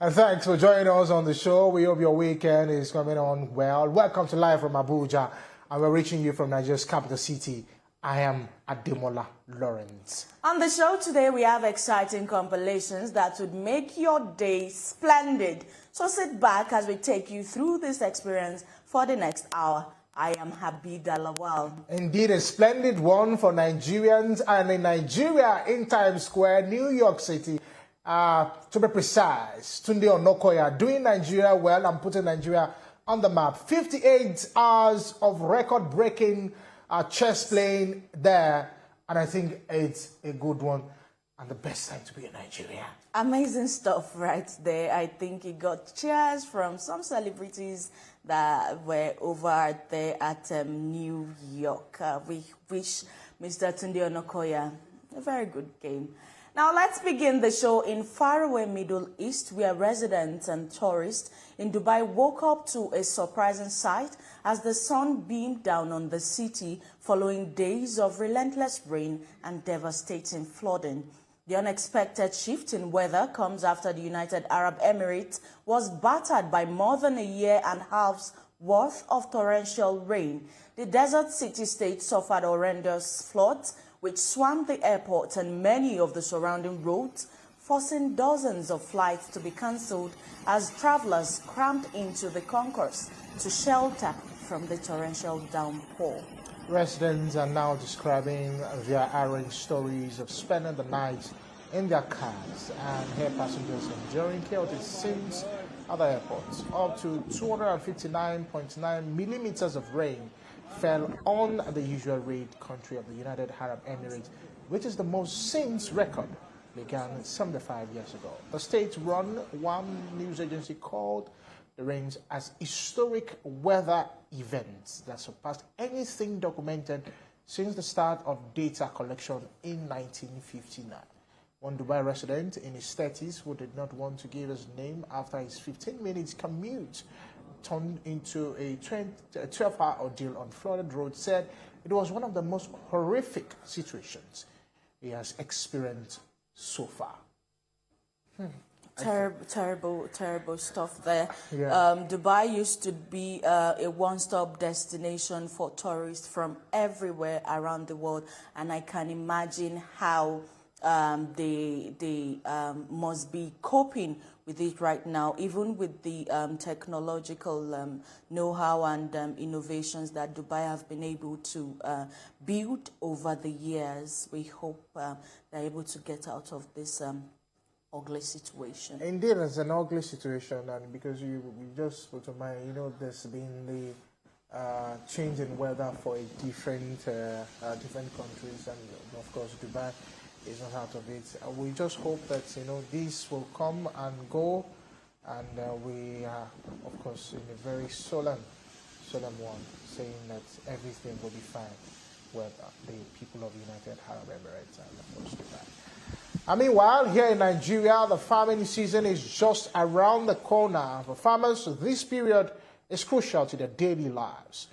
And thanks for joining us on the show. We hope your weekend is coming on well. Welcome to Live from Abuja, and we're reaching you from Nigeria's capital city. I am Ademola Lawrence. On the show today, we have exciting compilations that would make your day splendid. So sit back as we take you through this experience for the next hour. I am Habida Lawal. Indeed, a splendid one for Nigerians and in Nigeria in Times Square, New York City. To be precise, Tunde Onokoya doing Nigeria well and putting Nigeria on the map. 58 hours of record-breaking chess playing there, and I think it's a good one and the best time to be in Nigeria. Amazing stuff right there. I think he got cheers from some celebrities that were over there at New York. We wish Mr. Tunde Onokoya a very good game. Now let's begin the show in faraway Middle East, where residents and tourists in Dubai woke up to a surprising sight as the sun beamed down on the city following days of relentless rain and devastating flooding. The unexpected shift in weather comes after the United Arab Emirates was battered by more than a year and a half's worth of torrential rain. The desert city-state suffered horrendous floods, which swamped the airport and many of the surrounding roads, forcing dozens of flights to be cancelled as travelers crammed into the concourse to shelter from the torrential downpour. Residents are now describing their harrowing stories of spending the night in their cars and air passengers enduring chaotic scenes at the airports. Up to 259.9 millimeters of rain fell on the usual raid country of the United Arab Emirates, which is the most since record began 75 years ago. The state-run one news agency called the rains as historic weather events that surpassed anything documented since the start of data collection in 1959. One Dubai resident in his 30s who did not want to give his name after his 15-minute commute turned into a 12-hour ordeal on flooded roads said it was one of the most horrific situations he has experienced so far. Terrible stuff there. Yeah. Dubai used to be a one-stop destination for tourists from everywhere around the world, and I can imagine how they must be coping with it right now, even with the technological know-how and innovations that Dubai have been able to build over the years. We hope they're able to get out of this ugly situation. Indeed, it's an ugly situation, and because you just put to mind, there's been the change in weather for a different countries, and of course Dubai is not out of it. We just hope that this will come and go, and we are of course in a very solemn one, saying that everything will be fine with the people of United Arab Emirates and of course Dubai. Meanwhile, here in Nigeria, the farming season is just around the corner. For farmers, this period is crucial to their daily lives.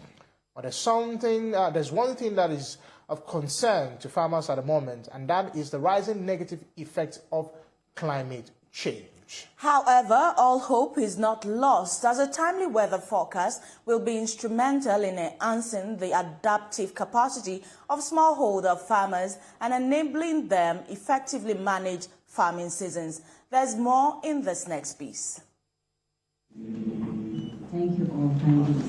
But there's one thing that is of concern to farmers at the moment, and that is the rising negative effects of climate change. However, all hope is not lost, as a timely weather forecast will be instrumental in enhancing the adaptive capacity of smallholder farmers and enabling them effectively manage farming seasons. There's more in this next piece. Thank you all kindly.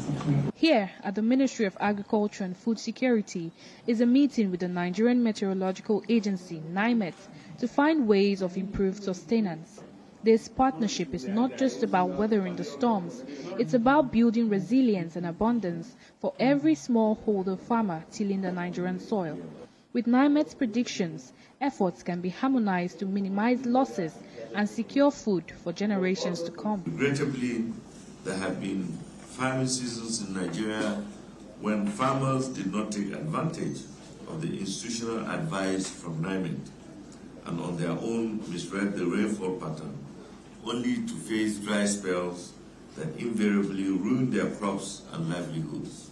Here at the Ministry of Agriculture and Food Security is a meeting with the Nigerian Meteorological Agency, NIMET, to find ways of improved sustenance. This partnership is not just about weathering the storms, it's about building resilience and abundance for every smallholder farmer tilling the Nigerian soil. With NIMET's predictions, efforts can be harmonized to minimize losses and secure food for generations to come. Regrettably, there have been farming seasons in Nigeria when farmers did not take advantage of the institutional advice from NIMET and on their own misread the rainfall pattern, only to face dry spells that invariably ruin their crops and livelihoods.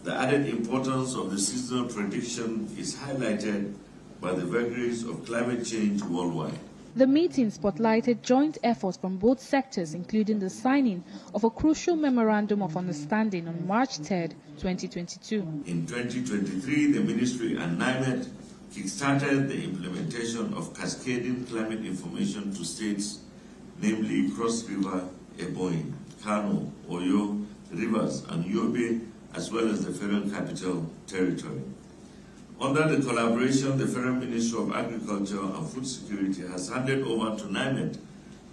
The added importance of the seasonal prediction is highlighted by the vagaries of climate change worldwide. The meeting spotlighted joint efforts from both sectors, including the signing of a crucial memorandum of understanding on March 3, 2022. In 2023, the Ministry and NIMET kickstarted the implementation of cascading climate information to states, namely Cross River, Ebonyi, Kano, Oyo, Rivers, and Yobe, as well as the Federal Capital Territory. Under the collaboration, the Federal Ministry of Agriculture and Food Security has handed over to NIMET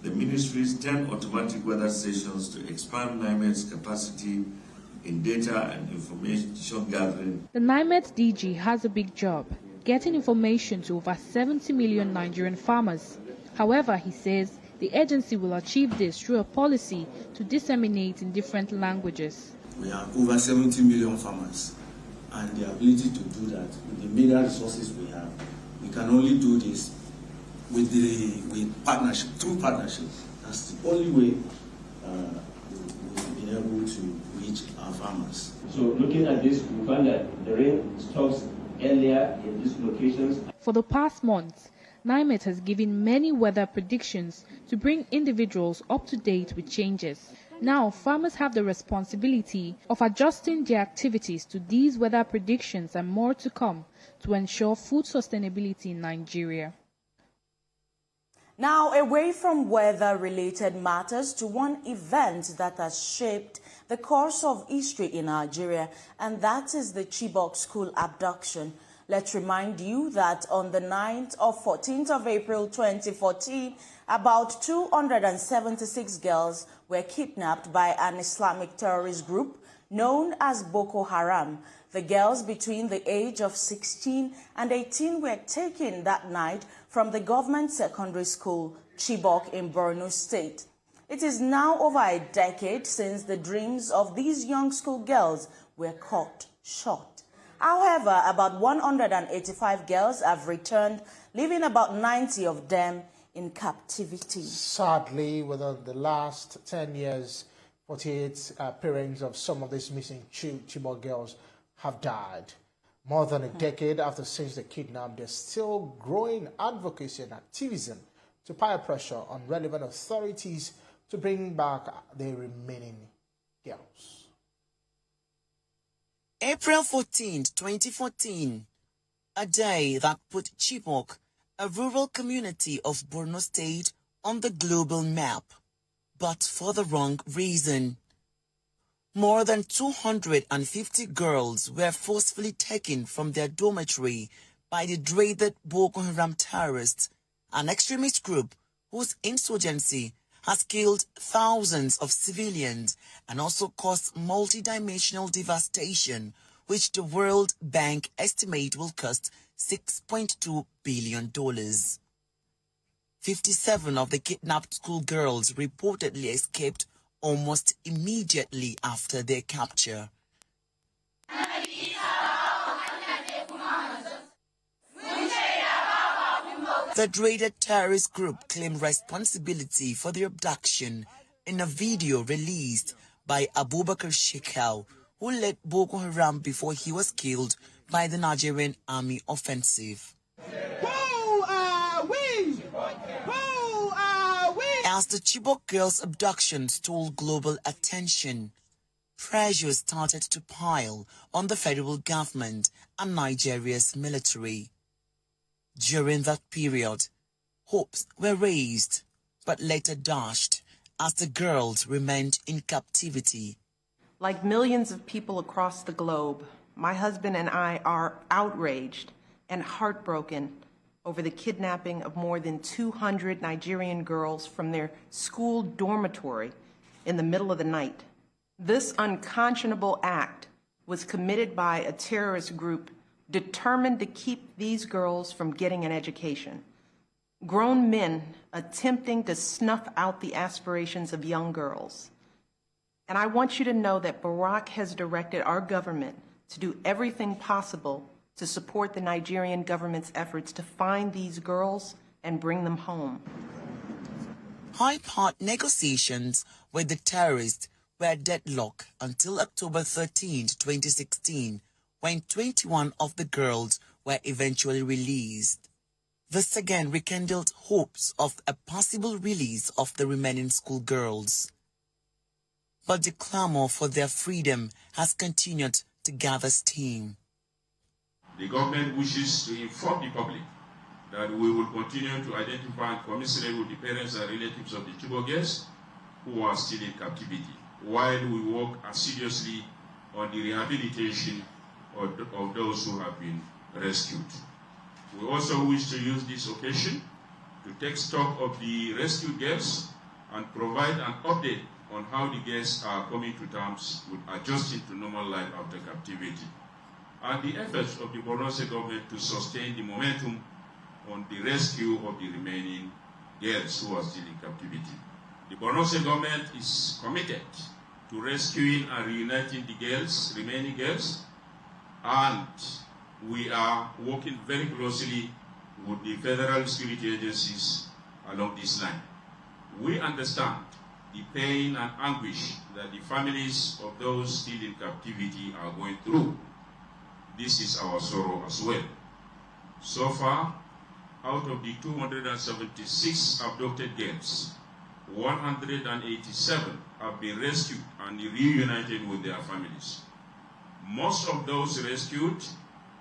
the Ministry's 10 automatic weather stations to expand NIMET's capacity in data and information gathering. The NIMET DG has a big job, getting information to over 70 million Nigerian farmers. However, he says the agency will achieve this through a policy to disseminate in different languages. We have over 70 million farmers, and the ability to do that with the media resources we have, we can only do this with partnership, through partnership. That's the only way we've been able to reach our farmers. So looking at this, we found that the rain stops earlier in these locations. For the past month, NIMET has given many weather predictions to bring individuals up to date with changes. Now, farmers have the responsibility of adjusting their activities to these weather predictions and more to come to ensure food sustainability in Nigeria. Now, away from weather-related matters to one event that has shaped the course of history in Nigeria, and that is the Chibok school abduction. Let's remind you that on the 9th or 14th of April 2014, about 276 girls were kidnapped by an Islamic terrorist group known as Boko Haram. The girls between the age of 16 and 18 were taken that night from the government secondary school, Chibok in Borno State. It is now over a decade since the dreams of these young school girls were cut short. However, about 185 girls have returned, leaving about 90 of them in captivity. Sadly, within the last 10 years, 48 parents of some of these missing Chibok girls have died. More than a decade after since they kidnapped, there's still growing advocacy and activism to peer pressure on relevant authorities to bring back the remaining girls. April 14, 2014, a day that put Chibok, a rural community of Borno State, on the global map, but for the wrong reason. More than 250 girls were forcefully taken from their dormitory by the dreaded Boko Haram terrorists, an extremist group whose insurgency has killed thousands of civilians and also caused multidimensional devastation, which the World Bank estimate will cost $6.2 billion. 57 of the kidnapped schoolgirls reportedly escaped almost immediately after their capture. The dreaded terrorist group claimed responsibility for the abduction in a video released by Abubakar Shekau, who led Boko Haram before he was killed by the Nigerian army offensive. Who are we? Who are we? As the Chibok girls' abduction stole global attention, pressure started to pile on the federal government and Nigeria's military. During that period, hopes were raised, but later dashed as the girls remained in captivity. Like millions of people across the globe, my husband and I are outraged and heartbroken over the kidnapping of more than 200 Nigerian girls from their school dormitory in the middle of the night. This unconscionable act was committed by a terrorist group determined to keep these girls from getting an education. Grown men attempting to snuff out the aspirations of young girls. And I want you to know that Barack has directed our government to do everything possible to support the Nigerian government's efforts to find these girls and bring them home. High-part negotiations with the terrorists were deadlocked until October 13, 2016, when 21 of the girls were eventually released. This again rekindled hopes of a possible release of the remaining schoolgirls. But the clamor for their freedom has continued to gather steam. The government wishes to inform the public that we will continue to identify and commiserate with the parents and relatives of the Chibok girls who are still in captivity, while we work assiduously on the rehabilitation of those who have been rescued. We also wish to use this occasion to take stock of the rescued girls and provide an update on how the girls are coming to terms with adjusting to normal life after captivity, and the efforts of the Borno State government to sustain the momentum on the rescue of the remaining girls who are still in captivity. The Borno State government is committed to rescuing and reuniting the remaining girls, and we are working very closely with the federal security agencies along this line. We understand the pain and anguish that the families of those still in captivity are going through. This is our sorrow as well. So far, out of the 276 abducted girls, 187 have been rescued and reunited with their families. Most of those rescued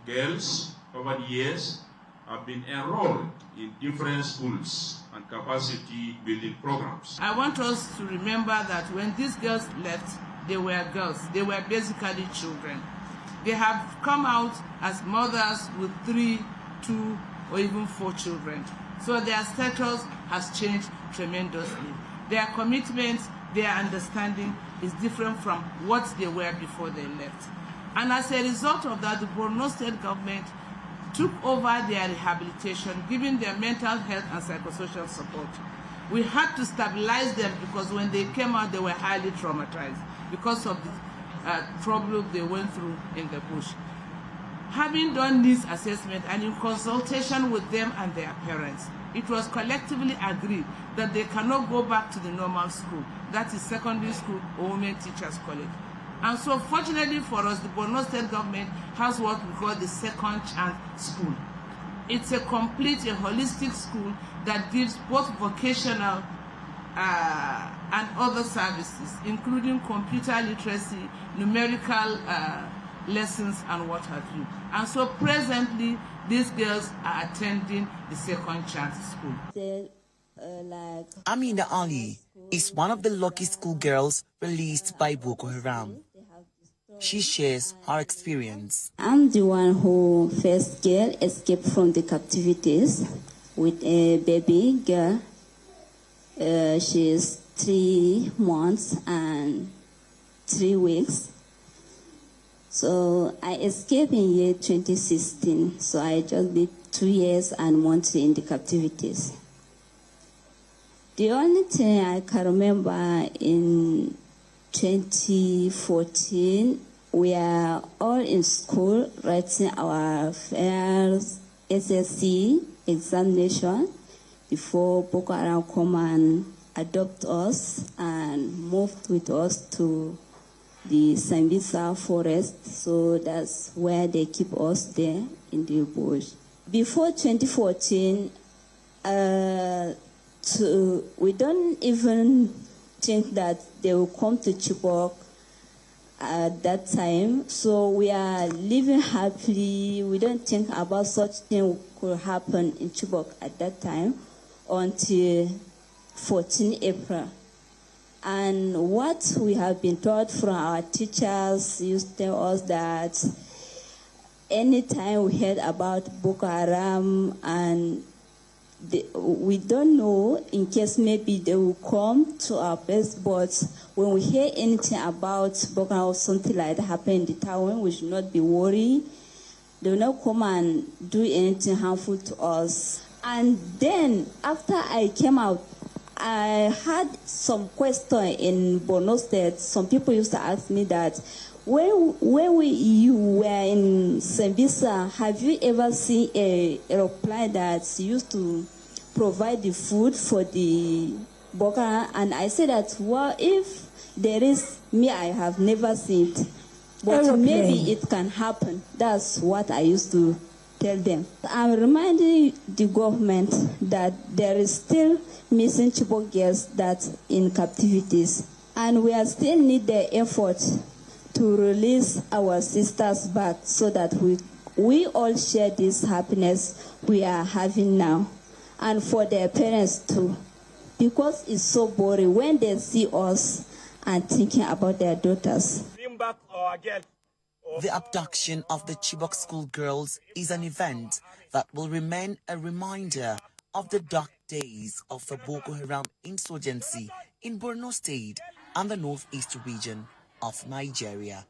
girls over the years have been enrolled in different schools and capacity building programs. I want us to remember that when these girls left, they were girls. They were basically children. They have come out as mothers with 3, 2, or even 4 children. So their status has changed tremendously. Their commitment, their understanding is different from what they were before they left. And as a result of that, the Borno State government took over their rehabilitation, giving them mental health and psychosocial support. We had to stabilize them because when they came out, they were highly traumatized because of the trouble they went through in the bush. Having done this assessment and in consultation with them and their parents, it was collectively agreed that they cannot go back to the normal school, that is secondary school or women teachers college. And so fortunately for us, the Borno State government has what we call the Second Chance School. It's a complete, a holistic school that gives both vocational and other services, including computer literacy, numerical lessons, and what have you. And so presently, these girls are attending the Second Chance School. Amina Ali is one of the lucky schoolgirls released by Boko Haram. She shares her experience. I'm the one who first girl escaped from the captivities with a baby girl. She is 3 months and 3 weeks. So I escaped in year 2016. So I just did 2 years and months in the captivities. The only thing I can remember in 2014, we are all in school writing our first SSC examination before Boko Haram come and adopt us and moved with us to the Sambisa forest. So that's where they keep us there in the bush. Before 2014, we don't even think that they will come to Chibok at that time. So we are living happily. We don't think about such thing could happen in Chibok at that time until 14 April. And what we have been taught from our teachers used to tell us that anytime we heard about Boko Haram and we don't know in case maybe they will come to our place, but when we hear anything about Boko Haram or something like that happen in the town, we should not be worried. They will not come and do anything harmful to us. And then after I came out, I had some question in Borno State. Some people used to ask me that, when you were in Sambisa, have you ever seen a aeroplane that's used to provide the food for the Boko Haram? And I said that, well, if there is, me, I have never seen it. But maybe it can happen. That's what I used to tell them. I'm reminding the government that there is still missing Chibok girls that in captivities, and we are still need their effort to release our sisters back so that we all share this happiness we are having now, and for their parents too, because it's so boring when they see us and thinking about their daughters. Bring back our girls. The abduction of the Chibok schoolgirls is an event that will remain a reminder of the dark days of the Boko Haram insurgency in Borno State and the northeast region of Nigeria.